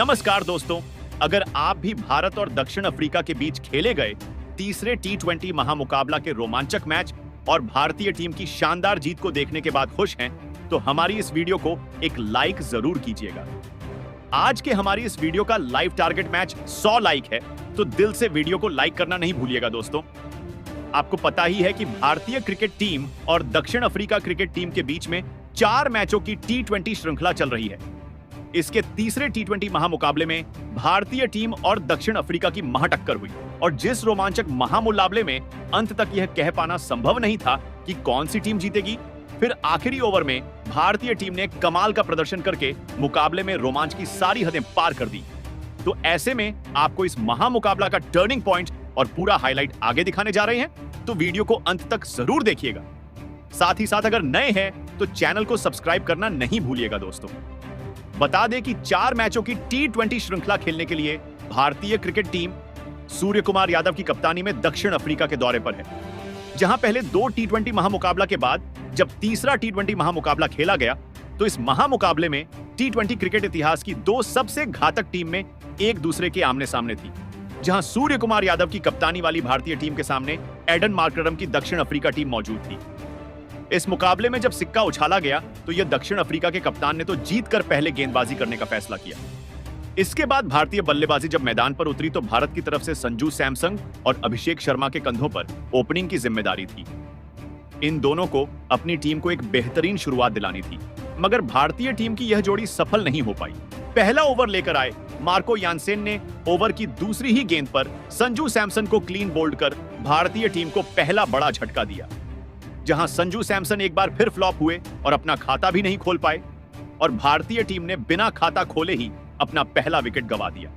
नमस्कार दोस्तों, अगर आप भी भारत और दक्षिण अफ्रीका के बीच खेले गए तीसरे टी20 महामुकाबला के रोमांचक मैच और भारतीय टीम की शानदार जीत को देखने के बाद खुश हैं, तो हमारी इस वीडियो को एक लाइक जरूर कीजिएगा। आज के हमारी इस वीडियो का लाइव टारगेट मैच 100 लाइक है, तो दिल से वीडियो को लाइक करना नहीं भूलिएगा दोस्तों। आपको पता ही है कि भारतीय क्रिकेट टीम और दक्षिण अफ्रीका क्रिकेट टीम के बीच में 4 मैचों की टी20 श्रृंखला चल रही है। इसके तीसरे टी20 महामुकाबले में भारतीय टीम और दक्षिण अफ्रीका की महाटक्कर हुई और जिस रोमांचक महामुकाबले में अंत तक यह कह पाना संभव नहीं था कि कौन सी टीम जीतेगी, फिर आखिरी ओवर में भारतीय टीम ने कमाल का प्रदर्शन करके मुकाबले में रोमांच की सारी हदें पार कर दी। तो ऐसे में आपको इस महामुकाबला का टर्निंग पॉइंट और पूरा हाईलाइट आगे दिखाने जा रहे हैं, तो वीडियो को अंत तक जरूर देखिएगा। साथ ही साथ अगर नए हैं तो चैनल को सब्सक्राइब करना नहीं भूलिएगा दोस्तों। बता दें कि 4 मैचों की टी20 श्रृंखला खेलने के लिए भारतीय क्रिकेट टीम सूर्य कुमार यादव की कप्तानी में दक्षिण अफ्रीका के दौरे पर है, जहां पहले 2 टी20 महामुकाबला के बाद जब तीसरा टी20 महामुकाबला खेला गया तो इस महामुकाबले में टी20 क्रिकेट इतिहास की 2 सबसे घातक टीम में एक दूसरे के आमने सामने थी, जहां सूर्य कुमार यादव की कप्तानी वाली भारतीय टीम के सामने एडन मार्करम की दक्षिण अफ्रीका टीम मौजूद थी। इस मुकाबले में जब सिक्का उछाला गया तो यह दक्षिण अफ्रीका के कप्तान ने तो जीतकर पहले गेंदबाजी करने का फैसला किया। इसके बाद भारतीय बल्लेबाजी जब मैदान पर उतरी तो भारत की तरफ से संजू सैमसन और अभिषेक शर्मा के कंधों पर ओपनिंग की जिम्मेदारी थी। इन दोनों को अपनी टीम को एक बेहतरीन शुरुआत दिलानी थी, मगर भारतीय टीम की यह जोड़ी सफल नहीं हो पाई। पहला ओवर लेकर आए मार्को यानसेन ने ओवर की दूसरी ही गेंद पर संजू सैमसन को क्लीन बोल्ड कर भारतीय टीम को पहला बड़ा झटका दिया, जहां संजू सैमसन एक बार फिर फ्लॉप हुए और अपना खाता भी नहीं खोल पाए और भारतीय टीम ने बिना खाता खोले ही अपना पहला विकेट गंवा दिया।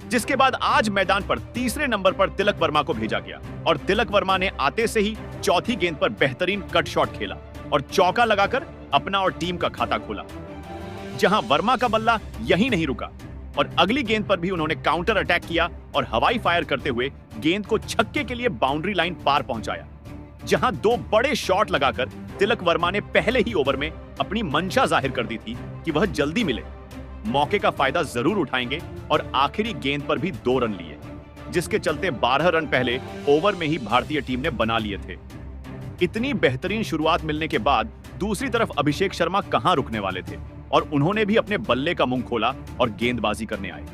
जिसके बाद आज मैदान पर तीसरे नंबर पर तिलक वर्मा को भेजा गया और तिलक वर्मा ने आते से ही चौथी गेंद पर बेहतरीन कट शॉट खेला और चौका लगाकर अपना और टीम का खाता खोला। जहां वर्मा का बल्ला यहीं नहीं रुका और अगली गेंद पर भी उन्होंने काउंटर अटैक किया और हवाई फायर करते हुए गेंद को छक्के के लिए बाउंड्री लाइन पार पहुंचाया, जहां 2 बड़े शॉट लगाकर तिलक वर्मा ने पहले ही ओवर में अपनी मंशा जाहिर कर दी थी कि वह जल्दी मिले, मौके का फायदा जरूर उठाएंगे और आखिरी गेंद पर भी 2 रन लिए, जिसके चलते 12 रन पहले ओवर में ही भारतीय टीम ने बना लिए थे। इतनी बेहतरीन शुरुआत मिलने के बाद दूसरी तरफ अभिषेक शर्मा कहां रुकने वाले थे और उन्होंने भी अपने बल्ले का मुंह खोला और गेंदबाजी करने आए।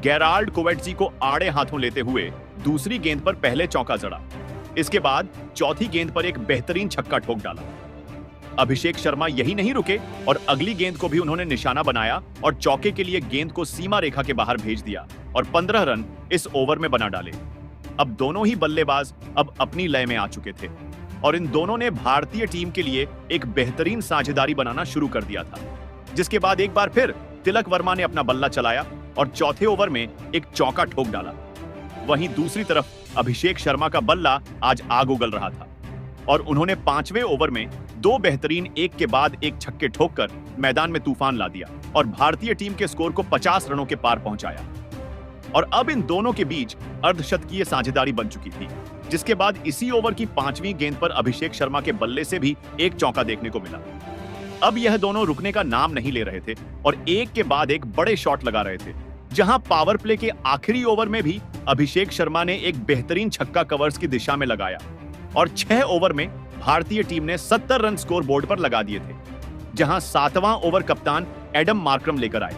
गेराल्ड कोवेटजी को आड़े हाथों लेते हुए दूसरी गेंद पर पहले चौका जड़ा, इसके बाद चौथी गेंद पर एक बेहतरीन छक्का ठोक डाला। अभिषेक शर्मा यही नहीं रुके और अगली गेंद को भी उन्होंने निशाना बनाया और चौके के लिए गेंद को सीमा रेखा के बाहर भेज दिया और 15 रन इस ओवर में बना डाले। अब दोनों ही बल्लेबाज अब अपनी लय में आ चुके थे और इन दोनों ने भारतीय टीम के लिए एक बेहतरीन साझेदारी बनाना शुरू कर दिया था। जिसके बाद एक बार फिर तिलक वर्मा ने अपना बल्ला चलाया और चौथे ओवर में एक चौका ठोक डाला। वहीं दूसरी तरफ अभिषेक शर्मा का बल्ला आज आग उगल रहा था और उन्होंने 5वें ओवर में 2 बेहतरीन एक के बाद एक छक्के ठोककर मैदान में तूफान ला दिया और भारतीय टीम के स्कोर को 50 रनों के पार पहुंचाया। और अब इन दोनों के बीच अर्धशतकीय साझेदारी बन चुकी थी, जिसके बाद इसी ओवर की 5वीं गेंद पर अभिषेक शर्मा के बल्ले से भी एक चौका देखने को मिला। अब यह दोनों रुकने का नाम नहीं ले रहे थे और एक के बाद एक बड़े शॉट लगा रहे थे, जहां पावर प्ले के आखिरी ओवर में भी अभिषेक शर्मा ने एक बेहतरीन छक्का कवर्स की दिशा में लगाया और 6 ओवर में भारतीय टीम ने 70 रन स्कोर बोर्ड पर लगा दिए थे, जहां 7वां ओवर कप्तान एडम मार्करम लेकर आए।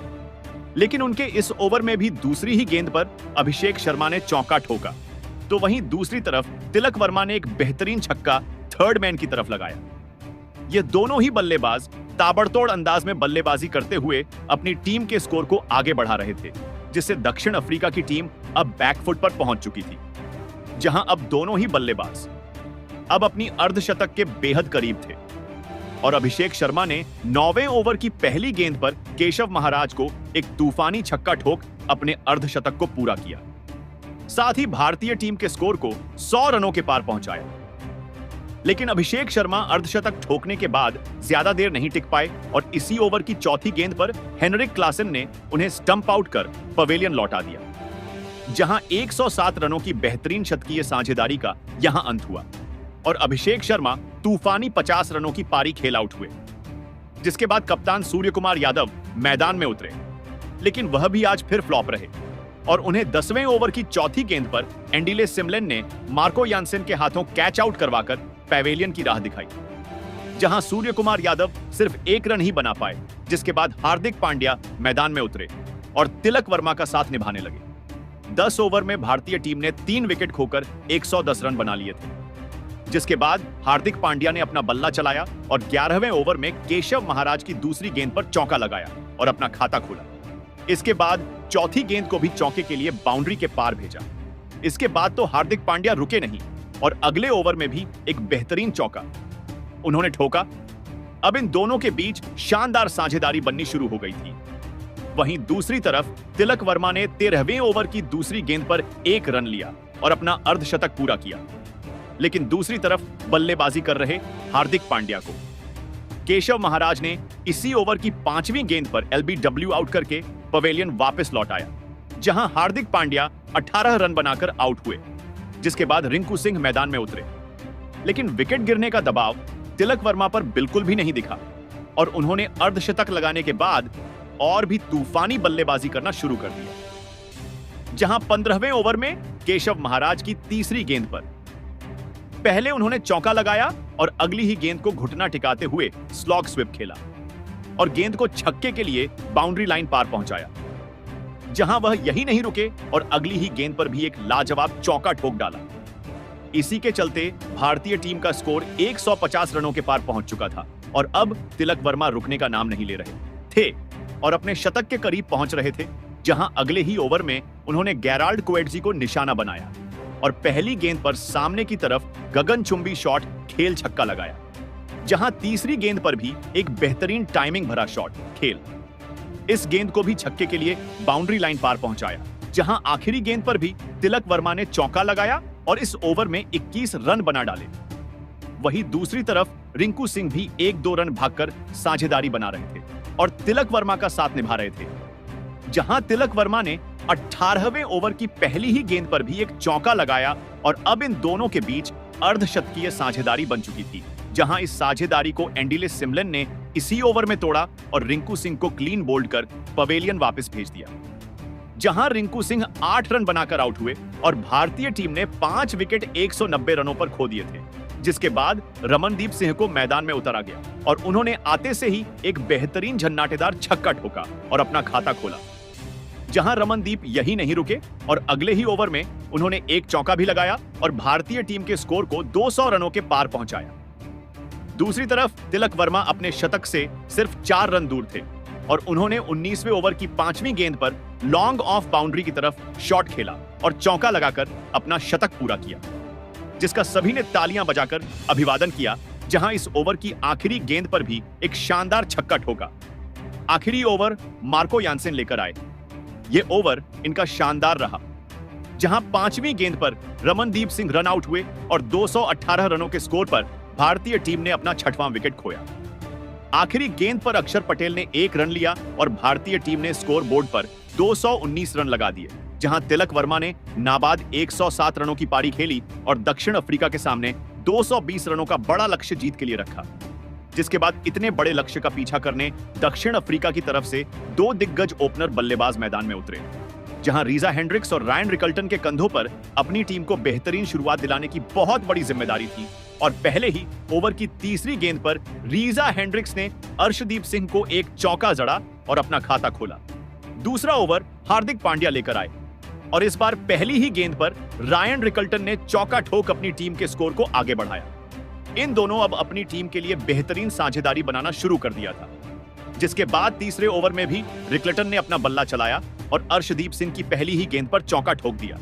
लेकिन उनके इस ओवर में भी दूसरी ही गेंद पर अभिषेक शर्मा ने चौका ठोका, तो वहीं दूसरी तरफ तिलक वर्मा ने एक बेहतरीन छक्का थर्ड मैन की तरफ लगाया। ये दोनों ही बल्लेबाज ताबड़तोड़ अंदाज में बल्लेबाजी करते हुए अपनी टीम के स्कोर को आगे बढ़ा रहे थे, जिससे दक्षिण अफ्रीका की टीम अब बैकफुट पर पहुंच चुकी थी, जहां अब दोनों ही बल्लेबाज अब अपनी अर्धशतक के बेहद करीब थे और अभिषेक शर्मा ने 9वें ओवर की पहली गेंद पर केशव महाराज को एक तूफानी छक्का ठोक अपने अर्धशतक को पूरा किया। साथ ही भारतीय टीम के स्कोर को 100 रनों के पार पहुंचाया। लेकिन अभिषेक शर्मा अर्धशतक ठोकने के बाद ज्यादा देर नहीं टिक पाए और इसी ओवर की चौथी गेंद पर हेनरिक क्लासन ने उन्हें स्टंप आउट कर पवेलियन लौटा दिया, जहां 107 रनों की बेहतरीन शतकीय साझेदारी का यहां अंत हुआ और अभिषेक शर्मा तूफानी 50 रनों की पारी खेल आउट हुए। जिसके बाद कप्तान सूर्य कुमार यादव मैदान में उतरे लेकिन वह भी आज फिर फ्लॉप रहे और उन्हें 10वें ओवर की चौथी गेंद पर एंडिले सिमलेन ने मार्को यानसेन के हाथों कैच आउट करवाकर पैवेलियन की राह दिखाई, जहां सूर्य कुमार यादव सिर्फ एक रन ही बना पाए, जिसके बाद हार्दिक पांड्या मैदान में उतरे और तिलक वर्मा का साथ निभाने लगे। 10 ओवर में भारतीय टीम ने 3 विकेट खोकर 110 रन बना लिए थे, जिसके बाद हार्दिक पांड्या ने अपना बल्ला चलाया और 11वें ओवर में केशव महाराज की दूसरी गेंद पर चौका लगाया और अपना खाता खोला। इसके बाद चौथी गेंद को भी चौके के लिए बाउंड्री के पार भेजा। इसके बाद तो हार्दिक पांड्या रुके नहीं और अगले ओवर में भी एक बेहतरीन चौका उन्होंने ठोका। अब इन दोनों के बीच शानदार साझेदारी बननी शुरू हो गई थी। वहीं दूसरी तरफ तिलक वर्मा ने 13वें ओवर की दूसरी गेंद पर 1 रन लिया और अपना अर्धशतक पूरा किया, लेकिन दूसरी तरफ बल्लेबाजी कर रहे हार्दिक पांड्या को केशव महाराज ने इसी ओवर की 5वीं गेंद पर एलबीडब्ल्यू आउट करके पवेलियन वापस लौट आया, जहां हार्दिक पांड्या 18 रन बनाकर आउट हुए, जिसके बाद रिंकू सिंह मैदान में उतरे। लेकिन विकेट गिरने का दबाव तिलक वर्मा पर बिल्कुल भी नहीं दिखा और उन्होंने अर्धशतक लगाने के बाद और भी तूफानी बल्लेबाजी करना शुरू कर दिया, जहां 15वें ओवर में केशव महाराज की तीसरी गेंद पर पहले उन्होंने चौका लगाया और अगली ही गेंद को घुटना टिकाते हुए स्लॉग स्विप खेला और गेंद को छक्के के लिए बाउंड्री लाइन पार पहुंचाया, जहां वह यही नहीं रुके और अगली ही गेंद पर भी एक लाजवाब चौका ठोक डाला। इसी के चलते भारतीय टीम का स्कोर 150 रनों के पार पहुंच चुका था और अब तिलक वर्मा रुकने का नाम नहीं ले रहे थे और अपने शतक के करीब पहुंच रहे थे, जहां अगले ही ओवर में उन्होंने गेराल्ड कोएट्जी को निशाना बनाया और पहली गेंद पर सामने की तरफ गगनचुंबी शॉट खेल छक्का लगाया, जहां तीसरी गेंद पर भी एक बेहतरीन टाइमिंग भरा शॉट खेल इस गेंद को भी छक्के के लिए बाउंड्री लाइन पार पहुंचाया, जहां आखिरी गेंद पर भी तिलक वर्मा ने चौका लगाया और इस ओवर में 21 रन बना डाले। वहीं दूसरी तरफ रिंकू सिंह भी 1-2 रन भागकर साझेदारी बना रहे थे और तिलक वर्मा का साथ निभा रहे थे, जहां तिलक वर्मा ने 18वें ओवर की पहली ही गेंद पर भी एक चौका लगाया और अब इन दोनों के बीच अर्धशतकीय साझेदारी बन चुकी थी, जहां इस साझेदारी को एंडिले सिमलेन ने इसी ओवर में तोड़ा और रिंकू सिंह को क्लीन बोल्ड कर पवेलियन वापस भेज दिया, जहां रिंकू सिंह 8 रन बनाकर आउट हुए और भारतीय टीम ने 5 विकेट 190 रनों पर खो दिए थे, जिसके बाद रमनदीप सिंह को मैदान में उतारा गया और उन्होंने आते से ही एक बेहतरीन झन्नाटेदार छक्का ठोका और अपना खाता खोला, जहां रमनदीप यही नहीं रुके और अगले ही ओवर में उन्होंने एक चौका भी लगाया और भारतीय टीम के स्कोर को 200 रनों के पार पहुंचाया। दूसरी तरफ तिलक वर्मा अपने शतक से सिर्फ 4 रन दूर थे और उन्होंने 19वें ओवर की 5वीं गेंद पर लॉन्ग ऑफ बाउंड्री की तरफ शॉट खेला और चौका लगाकर अपना शतक पूरा किया, जिसका सभी ने तालियां बजाकर अभिवादन किया, जहां इस ओवर की आखिरी गेंद पर भी एक शानदार छक्का ठोका। आखिरी ओवर मार्को यानसेन लेकर आए। ये ओवर इनका शानदार रहा, जहां 5वीं गेंद पर रमनदीप सिंह रन आउट हुए और 218 रनों के स्कोर पर भारतीय टीम ने अपना 6वां विकेट खोया। आखिरी गेंद पर अक्षर पटेल ने 1 रन लिया और भारतीय टीम ने स्कोर बोर्ड पर 219 रन लगा दिए, जहां तिलक वर्मा ने नाबाद 107 रनों की पारी खेली और दक्षिण अफ्रीका के सामने 220 रनों का बड़ा लक्ष्य जीत के लिए रखा, जिसके बाद इतने बड़े लक्ष्य का पीछा करने दक्षिण अफ्रीका की तरफ से 2 दिग्गज ओपनर बल्लेबाज मैदान में उतरे, जहां रीजा हेंड्रिक्स और रायन रिकल्टन के कंधों पर अपनी टीम को बेहतरीन शुरुआत दिलाने की बहुत बड़ी जिम्मेदारी थी और पहले ही ओवर की तीसरी गेंद पर रीजा हेंड्रिक्स ने अर्शदीप सिंह को एक चौका जड़ा और अपना खाता खोला। दूसरा ओवर हार्दिक पांड्या लेकर आए और इस बार पहली ही गेंद पर रायन रिकल्टन ने चौका ठोक अपनी टीम के स्कोर को आगे बढ़ाया। इन दोनों अब अपनी टीम के लिए बेहतरीन साझेदारी बनाना शुरू कर दिया था, जिसके बाद तीसरे ओवर में भी रिकल्टन ने अपना बल्ला चलाया और अर्शदीप सिंह की पहली ही गेंद पर चौका ठोक दिया,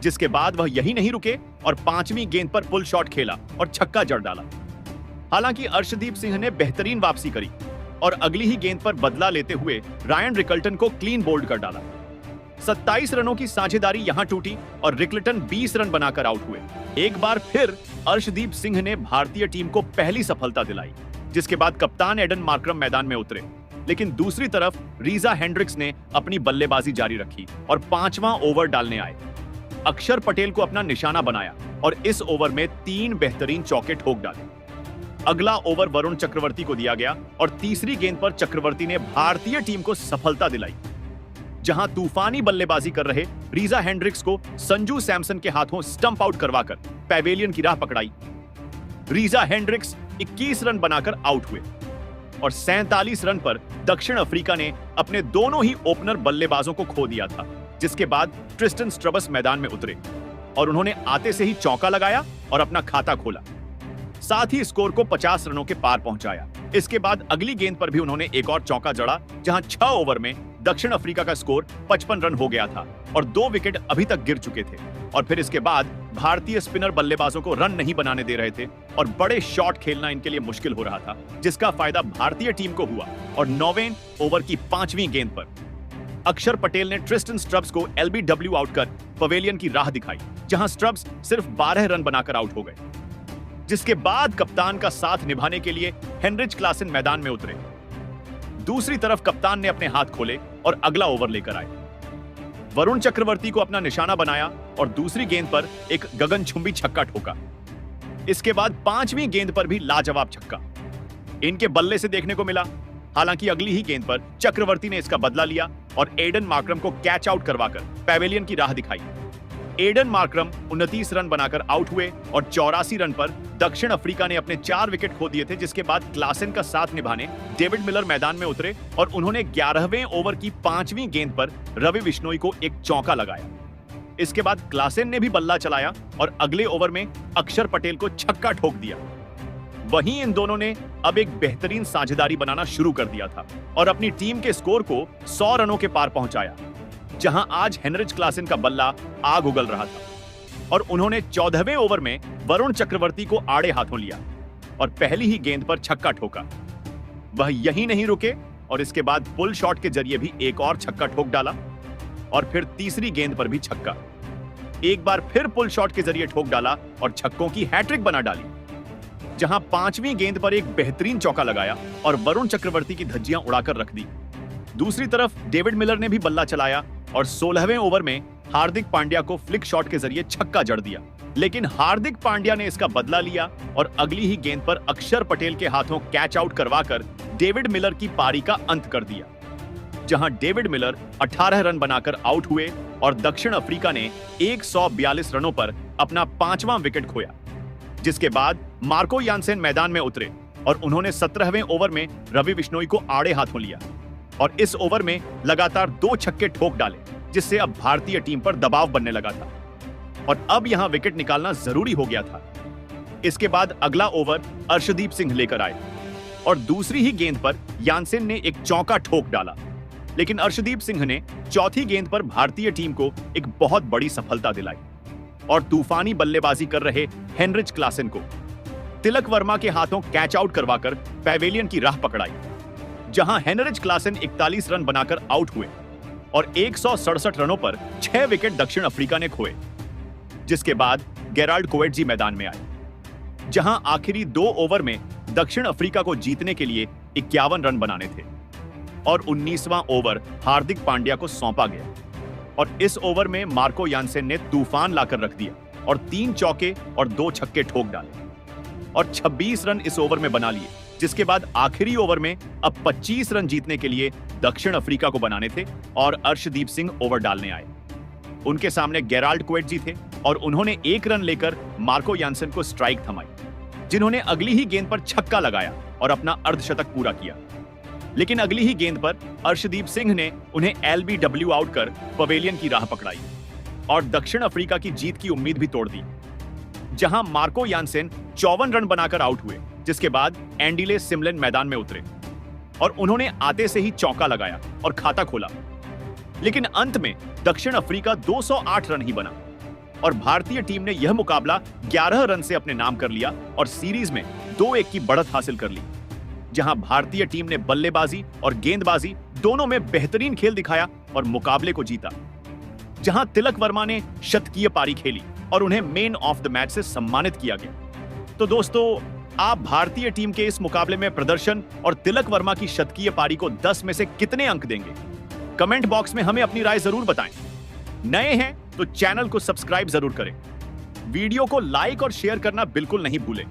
जिसके बाद वह यही नहीं रुके और 5वीं गेंद पर पुल शॉट खेला और छक्का जड़ डाला। हालांकि अर्शदीप सिंह ने बेहतरीन वापसी करी और अगली ही गेंद पर बदला लेते हुए रायन रिकल्टन को क्लीन बोल्ड कर डाला। 27 रनों की साझेदारी यहां टूटी और रिकल्टन 20 रन बनाकर आउट हुए। एक बार फिर अर्शदीप सिंह ने भारतीय टीम को पहली सफलता दिलाई, जिसके बाद कप्तान एडन मार्क्रम मैदान में उतरे, लेकिन दूसरी तरफ रीजा हेंड्रिक्स ने अपनी बल्लेबाजी जारी रखी और 5वां ओवर डालने आए। अक्षर पटेल को अपना निशाना बनाया और इस ओवर में 3 बेहतरीन चौके ठोक डाले। अगला ओवर वरुण चक्रवर्ती को दिया गया और तीसरी गेंद पर चक्रवर्ती ने भारतीय टीम को सफलता दिलाई जहां तूफानी बल्लेबाजी कर रहे रीजा हेंड्रिक्स को संजू सैमसन के हाथों स्टंप आउट करवाकर पैवेलियन की राह पकड़ाई। रीजा हेंड्रिक्स 21 रन बनाकर आउट हुए और 47 रन पर दक्षिण अफ्रीका ने अपने दोनों ही ओपनर बल्लेबाजों को खो दिया था, जिसके बाद ट्रिस्टन स्ट्रबस मैदान में उतरे और उन्होंने आते से ही चौका लगाया और अपना खाता खोला। साथ ही स्कोर को 50 रनों के पार पहुंचाया। इसके बाद अगली गेंद पर भी उन्होंने एक और चौका जड़ा, जहां 6 ओवर में दक्षिण अफ्रीका का स्कोर 55 रन हो गया था और 2 विकेट अभी तक गिर चुके थे। और फिर इसके बाद भारतीय स्पिनर बल्लेबाजों को रन नहीं बनाने दे रहे थे और बड़े शॉट खेलना इनके लिए मुश्किल हो रहा था, जिसका फायदा भारतीय टीम को हुआ और 9वें ओवर की 5वीं गेंद पर अक्षर पटेल ने ट्रिस्टन स्ट्रब्स को एलबीडब्ल्यू आउट कर पवेलियन की राह दिखाई, जहां स्ट्रब्स सिर्फ 12 रन बनाकर आउट हो गए। जिसके बाद कप्तान का साथ निभाने के लिए हेनरिच क्लासन मैदान में उतरे। दूसरी तरफ कप्तान ने अपने हाथ खोले और अगला ओवर लेकर आए। वरुण चक्रवर्ती को अपना निशाना बनाया और दूसरी गेंद पर एक गगनचुंबी छक्का ठोका। इसके बाद 5वीं गेंद पर भी लाजवाब छक्का इनके बल्ले से देखने को मिला। हालांकि अगली ही गेंद पर चक्रवर्ती ने इसका बदला लिया और एडन मार्करम को कैच आउट करवाकर पैवेलियन की राह दिखाई। एडन मार्करम 29 रन बनाकर आउट हुए और 84 रन पर दक्षिण अफ्रीका ने अपने 4 विकेट खो दिए थे, जिसके बाद क्लासन का साथ निभाने डेविड मिलर मैदान में उतरे और उन्होंने 11वें ओवर की 5वीं गेंद पर रवि बिश्नोई को एक चौका लगाया। इसके बाद क्लासन ने भी बल्ला चलाया और अगले ओवर में अक्षर पटेल को छक्का ठोक दिया। वहीं इन दोनों ने अब एक बेहतरीन साझेदारी बनाना शुरू कर दिया था और अपनी टीम के स्कोर को 100 रनों के पार पहुंचाया, जहां आज हेनरिच क्लासन का बल्ला आग उगल रहा था और उन्होंने 14वें ओवर में वरुण चक्रवर्ती को आड़े हाथों लिया और पहली ही गेंद पर छक्का ठोका। वह यहीं नहीं रुके और इसके बाद पुल शॉट के जरिए भी एक और छक्का ठोक डाला और फिर तीसरी गेंद पर भी छक्का। एक बार फिर पुल शॉट के जरिए ठोक डाला और छक्कों की हैट्रिक बना डाली, जहां 5वीं गेंद पर एक बेहतरीन चौका लगाया और वरुण चक्रवर्ती की धज्जियां उड़ाकर रख दी। दूसरी तरफ डेविड मिलर ने भी बल्ला चलाया और 16वें ओवर में हार्दिक पांड्या को फ्लिक शॉट के जरिए छक्का जड़ दिया, लेकिन हार्दिक पांड्या ने इसका बदला लिया और अगली ही गेंद पर अक्षर पटेल के हाथों कैच आउट करवाकर डेविड मिलर की पारी का अंत कर दिया, जहां डेविड मिलर 18 रन बनाकर आउट हुए और दक्षिण अफ्रीका ने 142 रनों पर अपना 5वां विकेट खोया। जिसके बाद मार्को यानसेन मैदान में उतरे और उन्होंने 17वें ओवर में रवि बिश्नोई को आड़े हाथों लिया और इस ओवर में लगातार 2 छक्के ठोक डाले, जिससे अब भारतीय टीम पर दबाव बनने लगा था और अब यहां विकेट निकालना जरूरी हो गया था। इसके बाद अगला ओवर अर्शदीप सिंह लेकर आए और दूसरी ही गेंद पर यानसेन ने एक चौका ठोक डाला, लेकिन अर्शदीप सिंह ने चौथी गेंद पर भारतीय टीम को एक बहुत बड़ी सफलता दिलाई और तूफानी बल्लेबाजी कर रहे हेनरिच क्लासन को तिलक वर्मा के हाथों कैच आउट करवाकर पैवेलियन की राह पकड़ाई, जहां हेनरिच क्लासन 41 रन बनाकर आउट हुए और 167 रनों पर 6 विकेट दक्षिण अफ्रीका ने खोए। जिसके बाद गेराल्ड कोएट्जी मैदान में आए, जहां आखिरी 2 ओवर में दक्षिण अफ्रीका को जीतने के लिए 51 रन बनाने थे और 19वां ओवर हार्दिक पांड्या को सौंपा गया और इस ओवर में मार्को यानसेन ने तूफान लाकर रख दिया और 3 चौके और 2 छक्के ठोक डाले और 26 रन इस ओवर में बना लिए। जिसके बाद आखिरी ओवर में अब 25 रन जीतने के लिए दक्षिण अफ्रीका को बनाने थे और अर्शदीप सिंह ओवर डालने आए। उनके सामने गेराल्ड कोएट्जी थे और उन्होंने 1 रन लेकर मार्को यानसेन को स्ट्राइक थमाई, जिन्होंने अगली ही गेंद पर छक्का लगाया और अपना अर्धशतक पूरा किया। लेकिन अगली ही गेंद पर अर्शदीप सिंह ने उन्हें एलबीडब्ल्यू आउट कर पवेलियन की राह पकड़ाई और दक्षिण अफ्रीका की जीत की उम्मीद भी तोड़ दी, जहां मार्को यानसेन 54 रन बनाकर आउट हुए। जिसके बाद एंडिले सिमलेन मैदान में उतरे और उन्होंने आते से ही चौका लगाया और खाता खोला, लेकिन अंत में दक्षिण अफ्रीका 208 रन ही बना और भारतीय टीम ने यह मुकाबला 11 रन से अपने नाम कर लिया और सीरीज में 2-1 की बढ़त हासिल कर ली, जहां भारतीय टीम ने बल्लेबाजी और गेंदबाजी दोनों में बेहतरीन खेल दिखाया और मुकाबले को जीता, जहां तिलक वर्मा ने शतकीय पारी खेली और उन्हें मैन ऑफ द मैच से सम्मानित किया गया। तो दोस्तों, आप भारतीय टीम के इस मुकाबले में प्रदर्शन और तिलक वर्मा की शतकीय पारी को 10 में से कितने अंक देंगे? कमेंट बॉक्स में हमें अपनी राय जरूर बताएं। नए हैं तो चैनल को सब्सक्राइब जरूर करें। वीडियो को लाइक और शेयर करना बिल्कुल नहीं भूलें